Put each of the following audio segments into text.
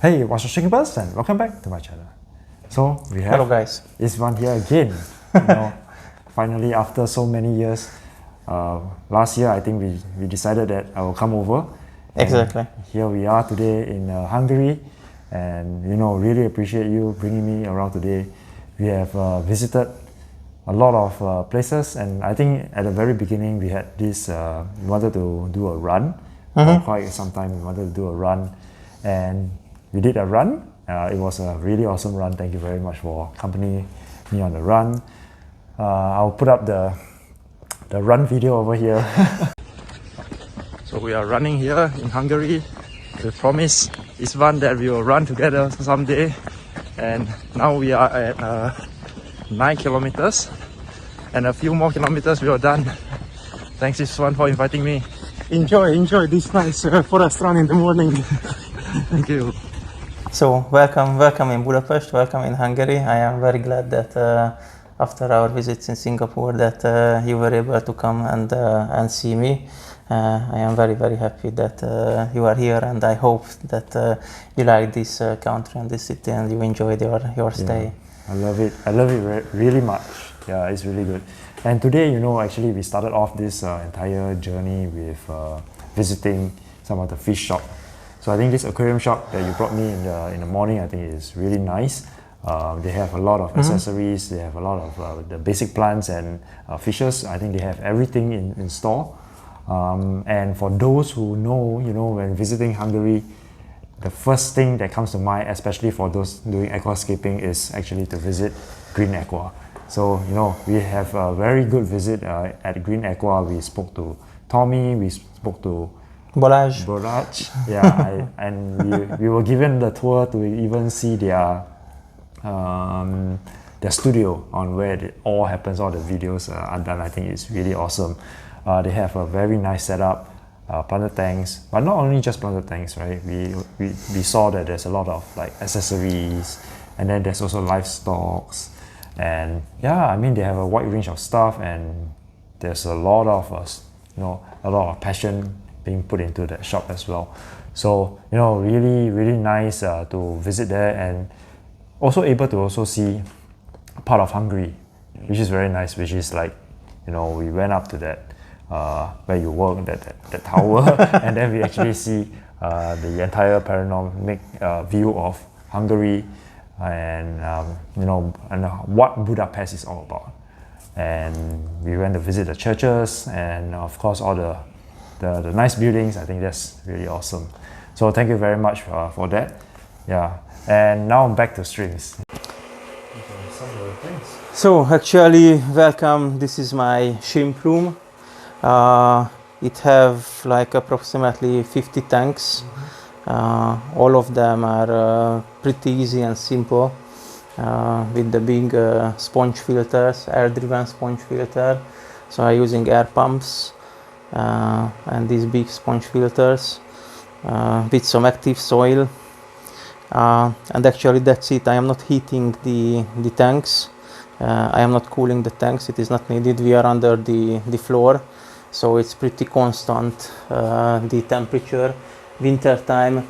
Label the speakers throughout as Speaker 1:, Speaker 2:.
Speaker 1: Hey, what's your shaking buzz, and welcome back to my channel. So we have
Speaker 2: Hello guys.
Speaker 1: Istvan here again. You know, finally after so many years. Last year I think we decided that I will come over.
Speaker 2: Exactly.
Speaker 1: Here we are today in Hungary, and really appreciate you bringing me around today. We have visited a lot of places, and I think at the very beginning we had this. We wanted to do a run. For quite some time we wanted to do a run, and we did a run. It was a really awesome run. Thank you very much for accompanying me on the run. I'll put up the run video over here. So we are running here in Hungary. We promised Istvan that we will run together someday, and now we are at 9 kilometers, and a few more kilometers we are done. Thanks Istvan for inviting me.
Speaker 3: Enjoy this nice forest run in the morning.
Speaker 1: Thank you.
Speaker 2: So welcome in Budapest, welcome in Hungary. I am very glad that after our visits in Singapore that you were able to come and see me. I am very happy that you are here, and I hope that you like this country and this city and you enjoyed your stay.
Speaker 1: I love it. I love it really much. Yeah, it's really good. And today, actually we started off this entire journey with visiting some of the fish shop. So I think this aquarium shop that you brought me in the morning, I think is really nice. They have a lot of accessories. They have a lot of the basic plants and fishes. I think they have everything in store. And for those who know, when visiting Hungary, the first thing that comes to mind, especially for those doing aquascaping, is actually to visit Green Aqua. So, we have a very good visit at Green Aqua. We spoke to Tommy, we spoke to
Speaker 2: Balázs.
Speaker 1: Yeah, and we were given the tour to even see their studio on where it all happens, all the videos are done. I think it's really awesome. They have a very nice setup, planter tanks, but not only just planter tanks, right? We saw that there's a lot of like accessories, and then there's also livestock, and yeah, I mean they have a wide range of stuff, and there's a lot of passion being put into that shop as well. So really nice to visit there, and also able to also see part of Hungary, which is very nice. Which is like, we went up to that where you work, that tower, and then we actually see the entire panoramic view of Hungary, and and what Budapest is all about. And we went to visit the churches, and of course all the nice buildings. I think that's really awesome. So thank you very much for that. Yeah, and now I'm back to streams.
Speaker 2: So actually, welcome. This is my shrimp room. It have like approximately 50 tanks. All of them are pretty easy and simple, with the big sponge filters, air-driven sponge filter. So I'm using air pumps and these big sponge filters with some active soil. And actually that's it. I am not heating the tanks. I am not cooling the tanks. It is not needed. We are under the floor, so it's pretty constant, the temperature. Winter time,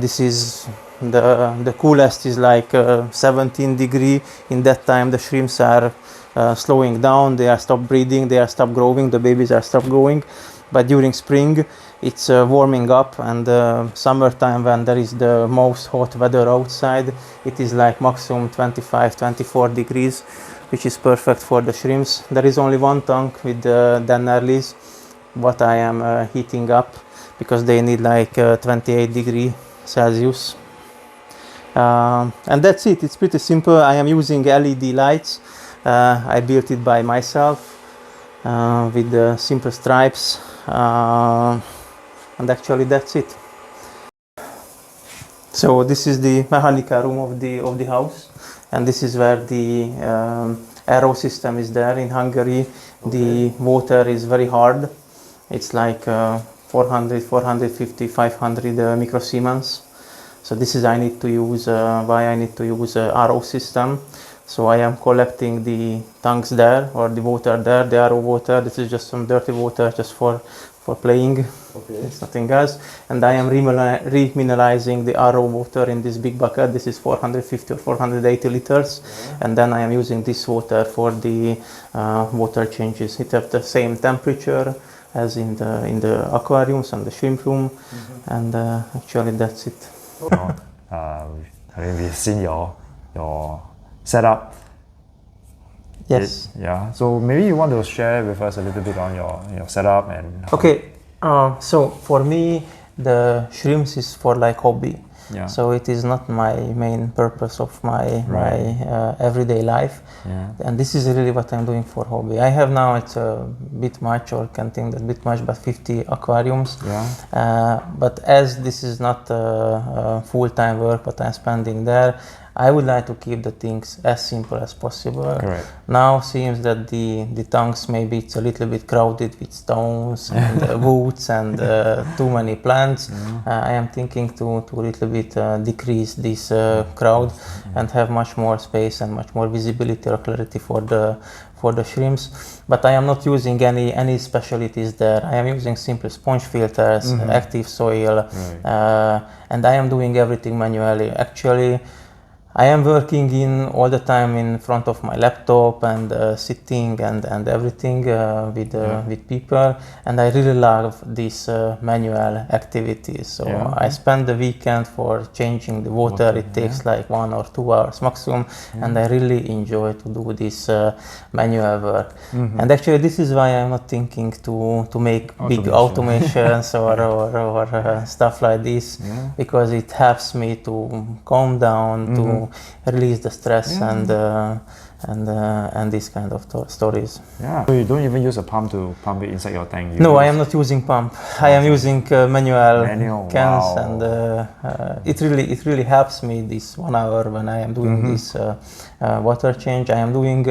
Speaker 2: this is the coolest is like 17 degree. In that time the shrimps are slowing down, they are stopped breeding, they are stopped growing, the babies are stopped growing. But during spring it's warming up, and summertime, when there is the most hot weather outside, it is like maximum 25-24 degrees, which is perfect for the shrimps. There is only one tank with the Dennerlis what I am heating up, because they need like 28 degrees Celsius. And that's it. It's pretty simple. I am using LED lights. I built it by myself with the simple stripes, and actually that's it. So this is the mechanical room of the house, and this is where the arrow system is there. In Hungary, the water is very hard. It's like 400, 450, 500 microsiemens. So this is I need to use why I need to use RO system. So I am collecting the tanks there, or the water there, the RO water. This is just some dirty water just for playing.
Speaker 1: Okay.
Speaker 2: It's nothing else. And I am remineralizing the RO water in this big bucket. This is 450 or 480 liters.
Speaker 1: Yeah.
Speaker 2: And then I am using this water for the water changes. It has the same temperature as in the aquariums and the shrimp room. And actually that's it.
Speaker 1: I mean, we've seen your setup.
Speaker 2: Yes.
Speaker 1: Yeah. So maybe you want to share with us a little bit on your setup and.
Speaker 2: Okay. So for me, the shrimps is for like hobby.
Speaker 1: Yeah.
Speaker 2: So it is not my main purpose of my everyday life.
Speaker 1: Yeah.
Speaker 2: And this is really what I'm doing for hobby. I have now, it's a bit much, or can think that bit much, but 50 aquariums.
Speaker 1: Yeah.
Speaker 2: But as this is not full-time work what I'm spending there, I would like to keep the things as simple as possible.
Speaker 1: Correct.
Speaker 2: Now seems that the tanks, maybe it's a little bit crowded with stones and woods and too many plants. I am thinking to a little bit decrease this crowd and have much more space and much more visibility or clarity for the shrimps. But I am not using any specialties there. I am using simple sponge filters, active soil, and I am doing everything manually. Actually, I am working in all the time in front of my laptop and sitting and everything with people, and I really love these manual activities. So I spend the weekend for changing the water. It takes like 1 or 2 hours maximum, and I really enjoy to do this manual work. And actually, this is why I'm not thinking to make big automations or stuff like this, because it helps me to calm down, to release the stress and these kind of stories.
Speaker 1: Yeah. So you don't even use a pump to pump it inside your tank?
Speaker 2: No, I am not using pump. I am using manual cans,
Speaker 1: wow.
Speaker 2: and it really helps me this 1 hour when I am doing this water change. I am doing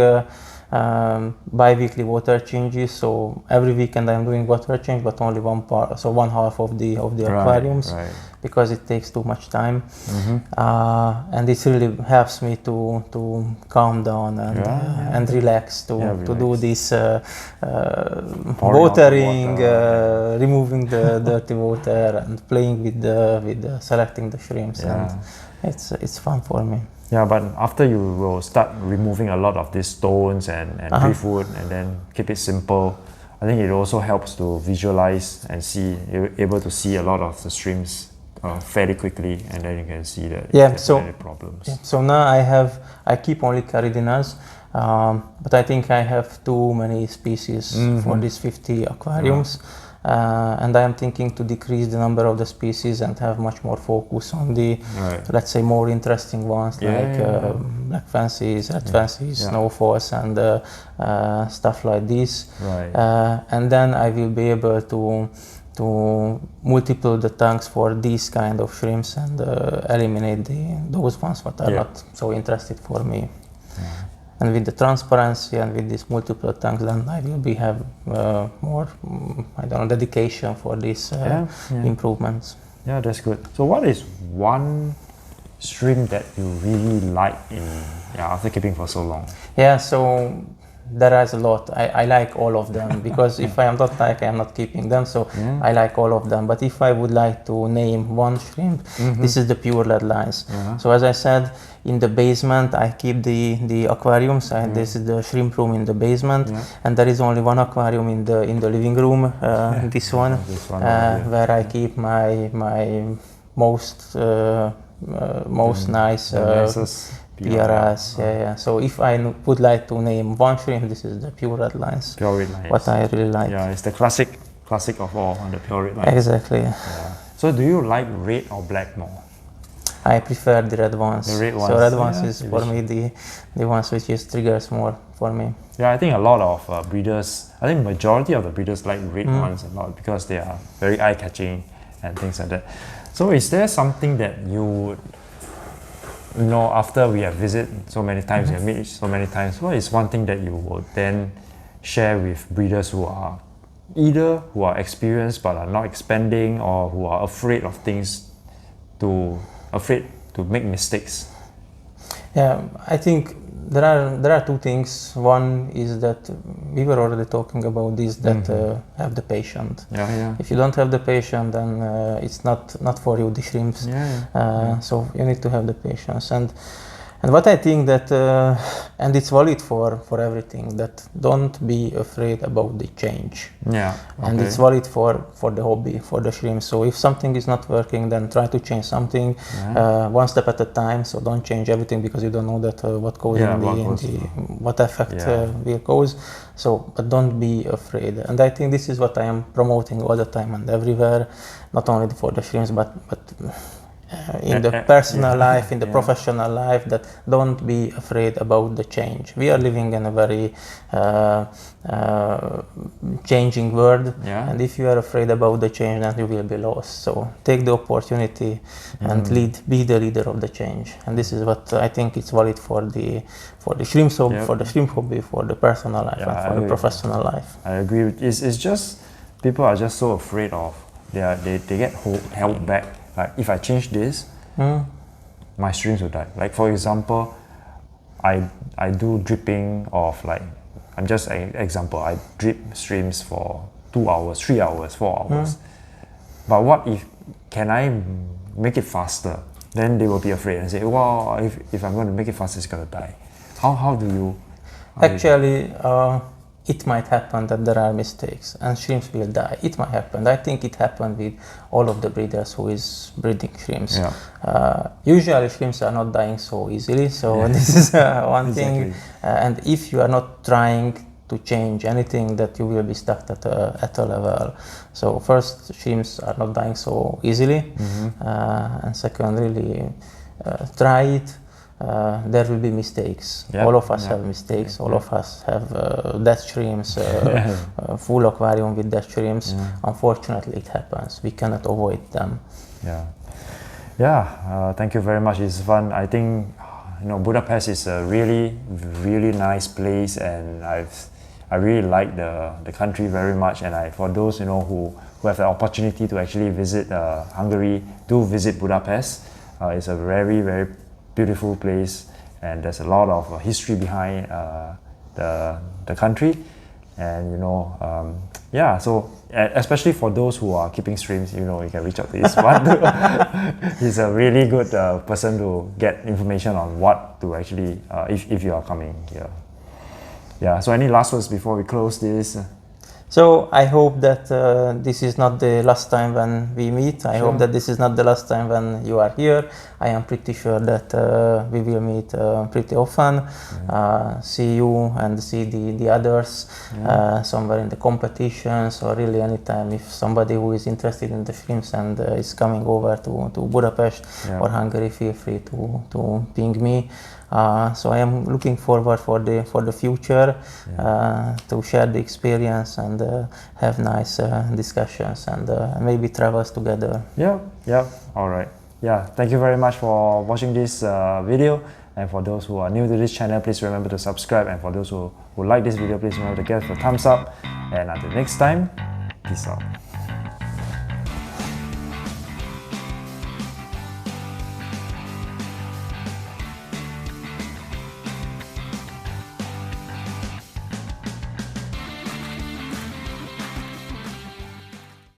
Speaker 2: bi-weekly water changes, so every weekend I am doing water change, but only one part, so one half of the aquariums, because it takes too much time, and it really helps me to calm down and relax to do this watering, removing the dirty water and playing with selecting the shrimps, and it's fun for me.
Speaker 1: Yeah, but after you will start removing a lot of these stones and pre-food and then keep it simple, I think it also helps to visualize and see, you're able to see a lot of the shrimps fairly quickly, and then you can see that there's any problems.
Speaker 2: Yeah, so now I keep only caridinas, but I think I have too many species for these 50 aquariums. And I am thinking to decrease the number of the species and have much more focus on the, let's say, more interesting ones, black fancies, red fancies, snowfalls, and stuff like this. And then I will be able to multiply the tanks for these kind of shrimps and eliminate those ones that are not so interested for me. And with the transparency and with these multiple tanks, then I will have more, dedication for these improvements.
Speaker 1: Yeah, that's good. So what is one shrimp that you really like after keeping for so long?
Speaker 2: Yeah, so there is a lot. I like all of them, because if I am not I am not keeping them, so I like all of them. But if I would like to name one shrimp, this is the pure lead lines. So as I said, in the basement I keep the aquariums. This is the shrimp room in the basement, and there is only one aquarium in the living room, this one, where I keep my most nice PRS. So if I would like to name one shrimp, this is the pure red lines.
Speaker 1: Pure red lines.
Speaker 2: What I really like.
Speaker 1: Yeah, it's the classic of all, on the pure red lines.
Speaker 2: Exactly.
Speaker 1: Yeah. So do you like red or black more?
Speaker 2: I prefer the red ones.
Speaker 1: The red ones.
Speaker 2: So red ones is for me the ones which is triggers more for me.
Speaker 1: Yeah, I think a lot of breeders, I think majority of the breeders like red ones a lot, because they are very eye-catching and things like that. So is there something that you would, after we have visited so many times, we have met so many times, what is one thing that you would then share with breeders who are experienced but are not expanding, or who are afraid of things, afraid to make mistakes?
Speaker 2: Yeah, I think there are two things. One is that we were already talking about this, that have the patient. If you don't have the patient, then it's not for you, the shrimps. So you need to have the patience. And what I think that, and it's valid for everything, that don't be afraid about the change. And it's valid for the hobby, for the shrimp. So if something is not working, then try to change something one step at a time. So don't change everything, because you don't know that what goes what effect will cause. So, but don't be afraid. And I think this is what I am promoting all the time and everywhere, not only for the shrimps, but in the personal life, in the professional life, that don't be afraid about the change. We are living in a very changing world, and if you are afraid about the change, then you will be lost. So take the opportunity and be the leader of the change. And this is what I think it's valid for the shrimp hobby, for the shrimp hobby, for the personal life, and for the professional life.
Speaker 1: I agree. It's just people are just so afraid of they get held back. Like, if I change this, my shrimps will die. Like, for example, I do dripping of, like, I'm just an example, I drip shrimps for 2 hours, 3 hours, 4 hours. But what if, can I make it faster? Then they will be afraid and say, well, if I'm going to make it faster, it's going to die. How do you?
Speaker 2: Actually, it might happen that there are mistakes and shrimps will die. It might happen. I think it happened with all of the breeders who is breeding shrimps. Usually shrimps are not dying so easily, so this is one thing. And if you are not trying to change anything, that you will be stuck at a level. So first, shrimps are not dying so easily, and second, really try it. There will be mistakes. All of us have mistakes. All of us have dead shrimps, full aquarium with dead shrimps. Unfortunately, it happens. We cannot avoid them.
Speaker 1: Thank you very much, Istvan. I think Budapest is a really, really nice place, and I really like the country very much. And for those who have the opportunity to actually visit Hungary, do visit Budapest. It's a very, very beautiful place, and there's a lot of history behind the country. And so especially for those who are keeping shrimps, you can reach out to Istvan. He's a really good person to get information on what to actually if you are coming here. So any last words before we close this?
Speaker 2: So I hope that this is not the last time when we meet. I hope that this is not the last time when you are here. I am pretty sure that we will meet pretty often. See you and see the others somewhere in the competitions, or really anytime. If somebody who is interested in the shrimps and is coming over to Budapest or Hungary, feel free to ping me. So I am looking forward for the future, to share the experience and have nice discussions and maybe travels together.
Speaker 1: All right. Thank you very much for watching this video. And for those who are new to this channel, please remember to subscribe. And for those who like this video, please remember to give it a thumbs up. And until next time, peace out.